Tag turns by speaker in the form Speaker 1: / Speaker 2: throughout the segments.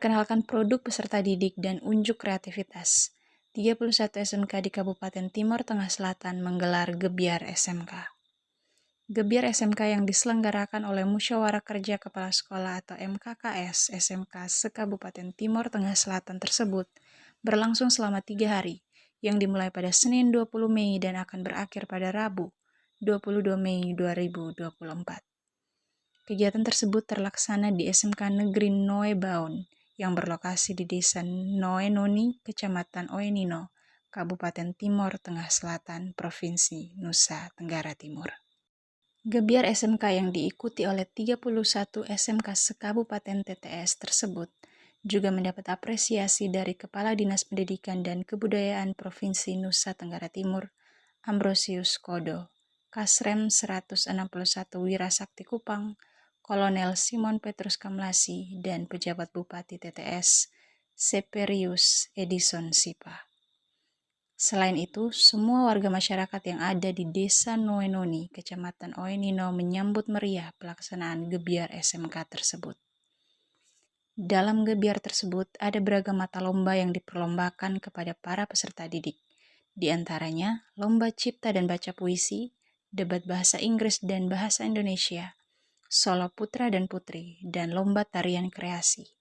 Speaker 1: memperkenalkan produk peserta didik dan unjuk kreativitas. 31 SMK di Kabupaten Timur Tengah Selatan menggelar Gebyar SMK. Gebyar SMK yang diselenggarakan oleh Musyawarah Kerja Kepala Sekolah atau MKKS SMK se-Kabupaten Timur Tengah Selatan tersebut berlangsung selama 3 hari, yang dimulai pada Senin 20 Mei dan akan berakhir pada Rabu 22 Mei 2024. Kegiatan tersebut terlaksana di SMK Negeri Noe Baun yang berlokasi di Desa Noenoni, Kecamatan Oenino, Kabupaten Timur Tengah Selatan, Provinsi Nusa Tenggara Timur. Gebyar SMK yang diikuti oleh 31 SMK se-Kabupaten TTS tersebut juga mendapat apresiasi dari Kepala Dinas Pendidikan dan Kebudayaan Provinsi Nusa Tenggara Timur, Ambrosius Kodo, Kasrem 161 Wirasakti Kupang, Kolonel Simon Petrus Kamlasi, dan pejabat Bupati TTS, Seperius Edison Sipa. Selain itu, semua warga masyarakat yang ada di Desa Noenoni, Kecamatan Oenino menyambut meriah pelaksanaan Gebyar SMK tersebut. Dalam gebyar tersebut, ada beragam mata lomba yang diperlombakan kepada para peserta didik. Di antaranya, lomba cipta dan baca puisi, debat bahasa Inggris dan bahasa Indonesia, solo putra dan putri, dan lomba tarian kreasi.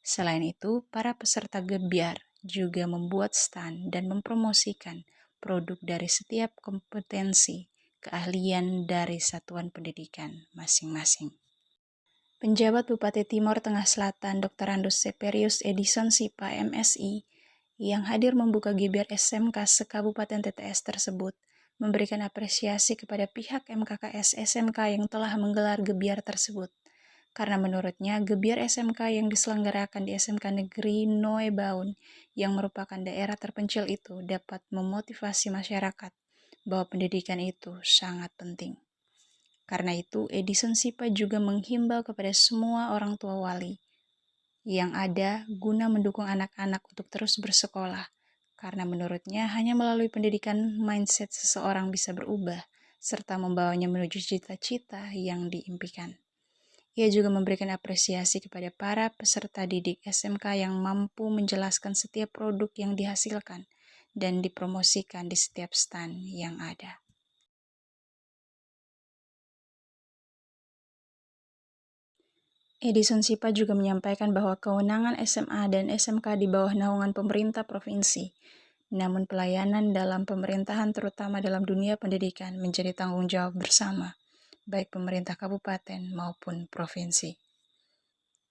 Speaker 1: Selain itu, para peserta gebyar juga membuat stand dan mempromosikan produk dari setiap kompetensi keahlian dari satuan pendidikan masing-masing. Penjabat Bupati Timur Tengah Selatan Dr. Andus Seperius Edison Sipa MSI yang hadir membuka gebyar SMK se-Kabupaten TTS tersebut memberikan apresiasi kepada pihak MKKS SMK yang telah menggelar gebyar tersebut. Karena menurutnya, gebyar SMK yang diselenggarakan di SMK Negeri Noe Baun yang merupakan daerah terpencil itu dapat memotivasi masyarakat bahwa pendidikan itu sangat penting. Karena itu, Edison Sipa juga menghimbau kepada semua orang tua wali yang ada guna mendukung anak-anak untuk terus bersekolah. Karena menurutnya hanya melalui pendidikan mindset seseorang bisa berubah serta membawanya menuju cita-cita yang diimpikan. Ia juga memberikan apresiasi kepada para peserta didik SMK yang mampu menjelaskan setiap produk yang dihasilkan dan dipromosikan di setiap stand yang ada. Edison Sipa juga menyampaikan bahwa kewenangan SMA dan SMK di bawah naungan pemerintah provinsi, namun pelayanan dalam pemerintahan terutama dalam dunia pendidikan menjadi tanggung jawab bersama, baik pemerintah kabupaten maupun provinsi.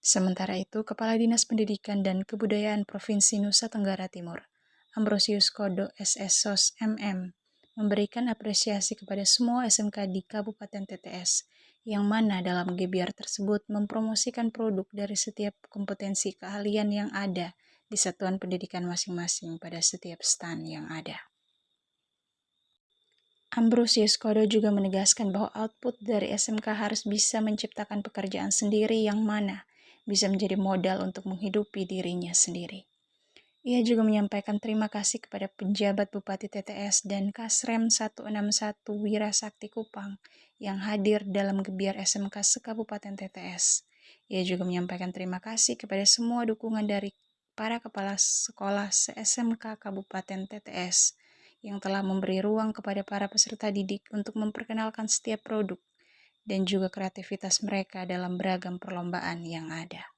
Speaker 1: Sementara itu, Kepala Dinas Pendidikan dan Kebudayaan Provinsi Nusa Tenggara Timur, Ambrosius Kodo SSSOS MM, memberikan apresiasi kepada semua SMK di Kabupaten TTS, yang mana dalam gebyar tersebut mempromosikan produk dari setiap kompetensi keahlian yang ada di satuan pendidikan masing-masing pada setiap stand yang ada. Ambrosius Kodo juga menegaskan bahwa output dari SMK harus bisa menciptakan pekerjaan sendiri yang mana bisa menjadi modal untuk menghidupi dirinya sendiri. Ia juga menyampaikan terima kasih kepada penjabat Bupati TTS dan Kasrem 161 Wirasakti Kupang yang hadir dalam gebyar SMK se-Kabupaten TTS. Ia juga menyampaikan terima kasih kepada semua dukungan dari para kepala sekolah se-SMK Kabupaten TTS yang telah memberi ruang kepada para peserta didik untuk memperkenalkan setiap produk dan juga kreativitas mereka dalam beragam perlombaan yang ada.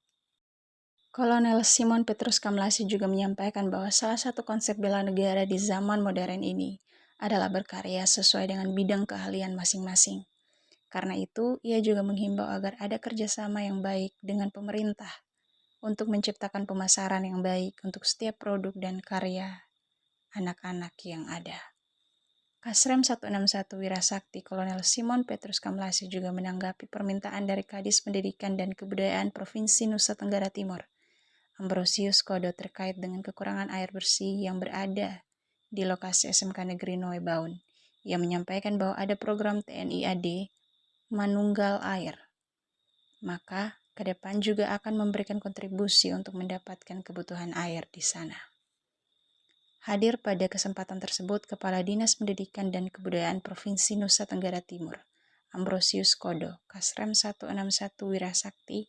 Speaker 1: Kolonel Simon Petrus Kamlasi juga menyampaikan bahwa salah satu konsep bela negara di zaman modern ini adalah berkarya sesuai dengan bidang keahlian masing-masing. Karena itu, ia juga menghimbau agar ada kerjasama yang baik dengan pemerintah untuk menciptakan pemasaran yang baik untuk setiap produk dan karya anak-anak yang ada. Kasrem 161 Wirasakti Kolonel Simon Petrus Kamlasi juga menanggapi permintaan dari Kadis Pendidikan dan Kebudayaan Provinsi Nusa Tenggara Timur, Ambrosius Kodo, terkait dengan kekurangan air bersih yang berada di lokasi SMK Negeri Noe Baun. Ia menyampaikan bahwa ada program TNI AD Manunggal Air. Maka, ke depan juga akan memberikan kontribusi untuk mendapatkan kebutuhan air di sana. Hadir pada kesempatan tersebut Kepala Dinas Pendidikan dan Kebudayaan Provinsi Nusa Tenggara Timur, Ambrosius Kodo, Kasrem 161 Wirasakti,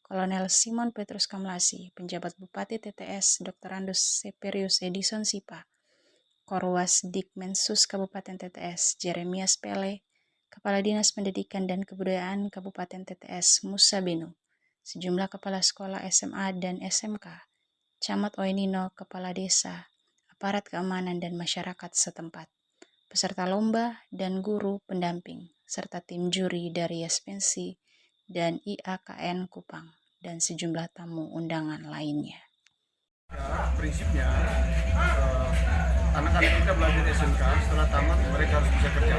Speaker 1: Kolonel Simon Petrus Kamlasi, penjabat Bupati TTS Dr. Andus Seperius Edison Sipa, Korwas Dikmensus Kabupaten TTS Jeremias Pele, Kepala Dinas Pendidikan dan Kebudayaan Kabupaten TTS Musa Benu, sejumlah kepala sekolah SMA dan SMK, Camat Oenino, Kepala Desa, aparat keamanan dan masyarakat setempat, peserta lomba dan guru pendamping, serta tim juri dari Yaspensi dan IAKN Kupang, dan sejumlah tamu undangan lainnya.
Speaker 2: Prinsipnya anak-anak kita belajar SMK, setelah tamat mereka harus bisa kerja.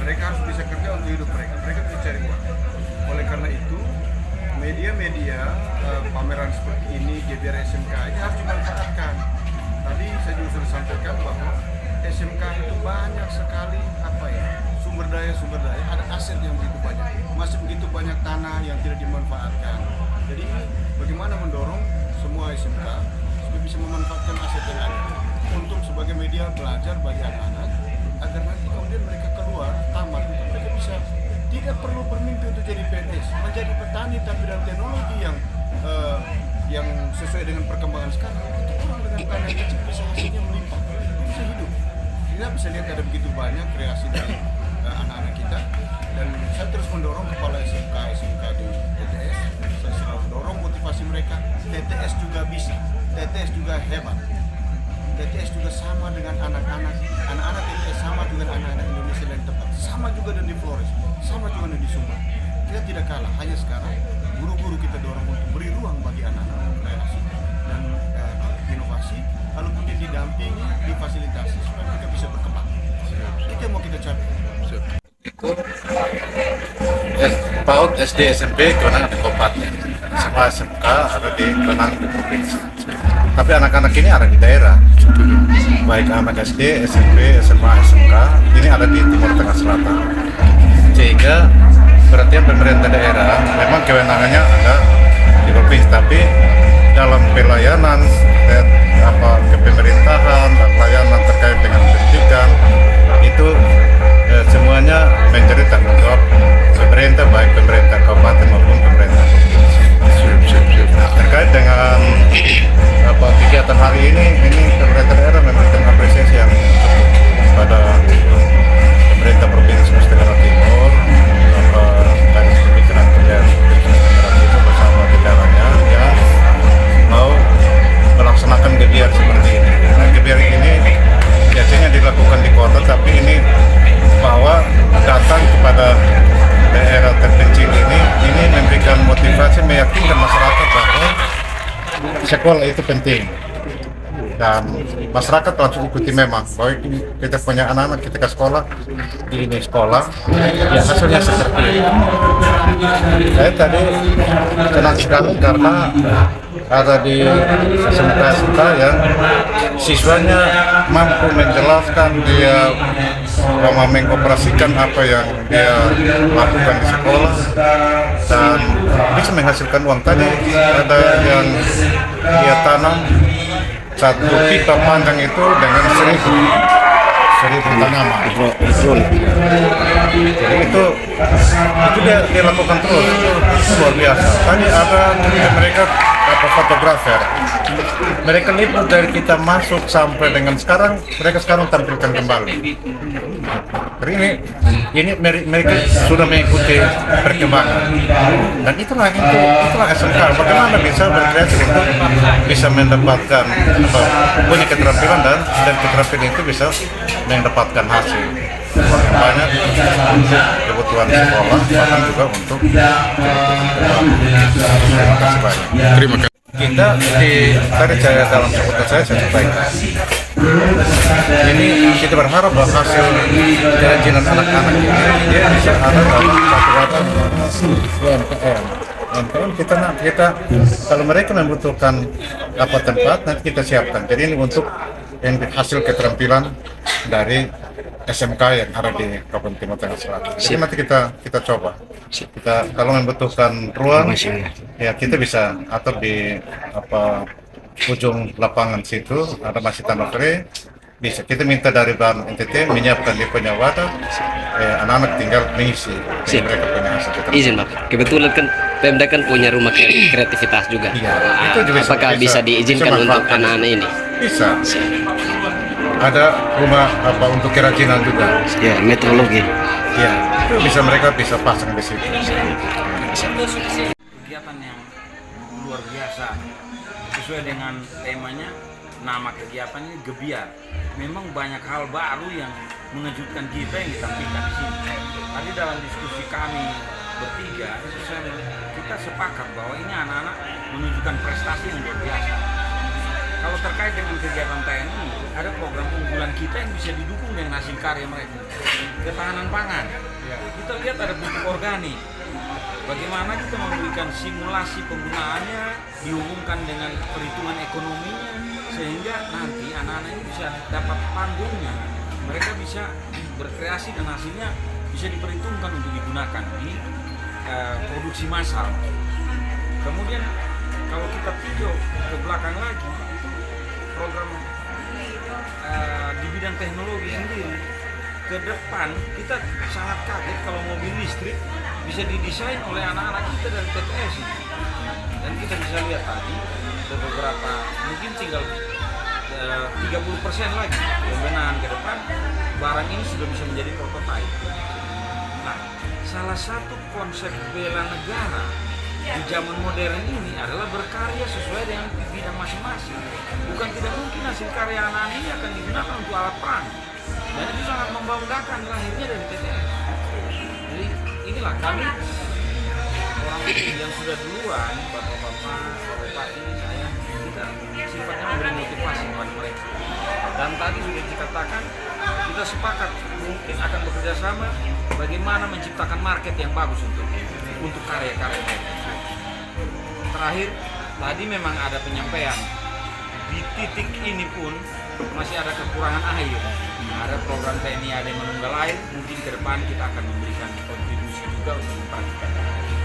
Speaker 2: Mereka harus bisa kerja untuk hidup mereka. Mereka bisa cari uang. Oleh karena itu, media-media pameran seperti ini, GBR SMK ini harus dimanfaatkan. Tadi saya juga sudah sampaikan bahwa SMK itu banyak sekali sumber daya, ada aset yang begitu banyak. Masih begitu banyak tanah yang tidak dimanfaatkan. Jadi bagaimana mendorong semua SMK supaya bisa memanfaatkan aset yang ada untuk sebagai media belajar bagi anak-anak agar nanti kemudian mereka keluar tamat itu mereka bisa tidak perlu bermimpi untuk jadi PNS, menjadi petani tapi dengan teknologi yang sesuai dengan perkembangan sekarang. Itu orang dengan tanah yang kecil bisa hasilnya melimpah, dia bisa hidup. Kita bisa lihat ada begitu banyak kreasi dari anak-anak kita, dan saya terus mendorong kepala SMK di TTS. Saya selalu dorong motivasi mereka. TTS juga bisa, TTS juga hebat. TTS juga sama dengan anak-anak TTS sama dengan anak-anak Indonesia lain tempat, sama juga dengan di Flores, sama juga dengan di Sumbar. Kita tidak kalah, hanya sekarang guru-guru kita dorong untuk beri ruang bagi anak-anak kreasi dan inovasi, lalu kemudian didampingi, difasilitasi supaya mereka bisa berkembang. Itu yang mau kita capai.
Speaker 3: PAUD, SD, SMP kewenangan di kabupaten, semua SMK ada di kewenangan di provinsi. Tapi anak-anak ini ada di daerah, baik anak SD, SMP, SMA, SMK, ini ada di Timur Tengah Selatan. Sehingga perhatian pemerintah daerah memang kewenangannya ada di provinsi, tapi dalam pelayanan kepemerintahan dan pelayanan terkait dengan pendidikan itu semuanya menjadi tanggung jawab pemerintah, baik pemerintah kabupaten maupun pemerintah provinsi. Nah, terkait dengan kegiatan hari ini pemerintah daerah memberikan apresiasi yang cukup pada pemerintah provinsi Nusa Tenggara Timur, Dinas Pemikiran Kebudayaan Provinsi Nusa Tenggara Timur bersama jajarannya yang mau melaksanakan gebiar seperti ini. Nah, gebiar ini biasanya dilakukan di kota, tapi ini bahwa datang kepada daerah terpencil ini memberikan motivasi, meyakinkan masyarakat bahwa sekolah itu penting dan masyarakat langsung ikuti. Memang bahwa kita punya anak-anak kita ke sekolah, ini sekolah ya hasilnya seperti ini. Saya tadi senang sekali karena ada di SMK yang siswanya mampu menjelaskan, dia mengoperasikan apa yang dia lakukan di sekolah dan bisa menghasilkan uang. Tadi ada yang dia tanam satu pipa panjang itu dengan 1.000 tanaman. Jadi itu dia lakukan terus, itu luar biasa. Tadi ada mereka fotografer, mereka liput dari kita masuk sampai dengan sekarang, mereka sekarang tampilkan kembali. Jadi ini mereka sudah mengikuti perkembangan, dan itulah SMK. Bagaimana bisa berkreasi untuk bisa mendapatkan punya keterampilan dan keterampilan itu bisa mendapatkan hasil uang yang banyak untuk kebutuhan sekolah, bahkan juga untuk kebutuhan. Terima kasih banyak. Terima kasih. Kita tadi saya dalam sambutan saya sampaikan, ini kita berharap bahwa hasil kerajinan anak-anak ini dia bisa ada dalam satu wadah UMKM. Kita kalau mereka membutuhkan tempat, nanti kita siapkan. Jadi ini untuk yang hasil keterampilan dari SMK yang ada di Kabupaten Timur Tengah Selatan. Jadi nanti kita coba. Kita kalau membutuhkan ruang, ya kita bisa atur di ujung lapangan situ ada masih tanah kering. Bisa kita minta dari Bank NTT menyiapkan dia punya wadah, anak-anak tinggal mengisi mereka punya hasil keterampilan.
Speaker 4: Izin Pak, kebetulan kan Pemda kan punya rumah kreativitas juga.
Speaker 3: Iya, itu juga
Speaker 4: Apakah bisa diizinkan untuk
Speaker 3: manfaatkan.
Speaker 4: anak-anak ini?
Speaker 3: Bisa. Ada rumah untuk kerajinan juga.
Speaker 4: Ya, metrologi.
Speaker 3: Ya, itu mereka bisa pasang di situ.
Speaker 5: Kegiatan yang luar biasa sesuai dengan temanya, nama kegiatannya Gebiar. Memang banyak hal baru yang mengejutkan kita yang ditampilkan di sini. Tadi dalam diskusi kami bertiga, kita sepakat bahwa ini anak-anak menunjukkan prestasi yang luar biasa. Kalau terkait dengan kegiatan TNI, ada program unggulan kita yang bisa didukung dengan hasil karya mereka. Ketahanan pangan, kita lihat ada pupuk organik. Bagaimana kita memberikan simulasi penggunaannya, dihubungkan dengan perhitungan ekonominya, sehingga nanti anak-anak ini bisa dapat panggungnya. Mereka bisa berkreasi dan hasilnya bisa diperhitungkan untuk digunakan di produksi massal. Kemudian kalau kita tinjau ke belakang lagi, program di bidang teknologi sendiri, ke depan kita sangat kaget kalau mobil listrik bisa didesain oleh anak-anak kita dari TPS ini. Dan kita bisa lihat tadi beberapa, mungkin tinggal 30% lagi pembenahan ke depan, barang ini sudah bisa menjadi prototipe. Nah, salah satu konsep bela negara di zaman modern ini adalah berkarya sesuai dengan bidang masing-masing. Bukan tidak mungkin hasil karya anak-anak ini akan digunakan untuk alat perang. Dan itu sangat membanggakan lahirnya dari TTS. Jadi inilah kami orang yang sudah duluan, bapak-bapak ini saya, kita sifatnya memberi motivasi kepada mereka. Dan tadi sudah dikatakan, kita sepakat mungkin akan bekerja sama bagaimana menciptakan market yang bagus untuk karya-karya mereka. Terakhir, tadi memang ada penyampaian di titik ini pun masih ada kekurangan air. Ada program TNI AD Manunggal Air, mungkin ke depan kita akan memberikan kontribusi juga untuk memperhatikan air.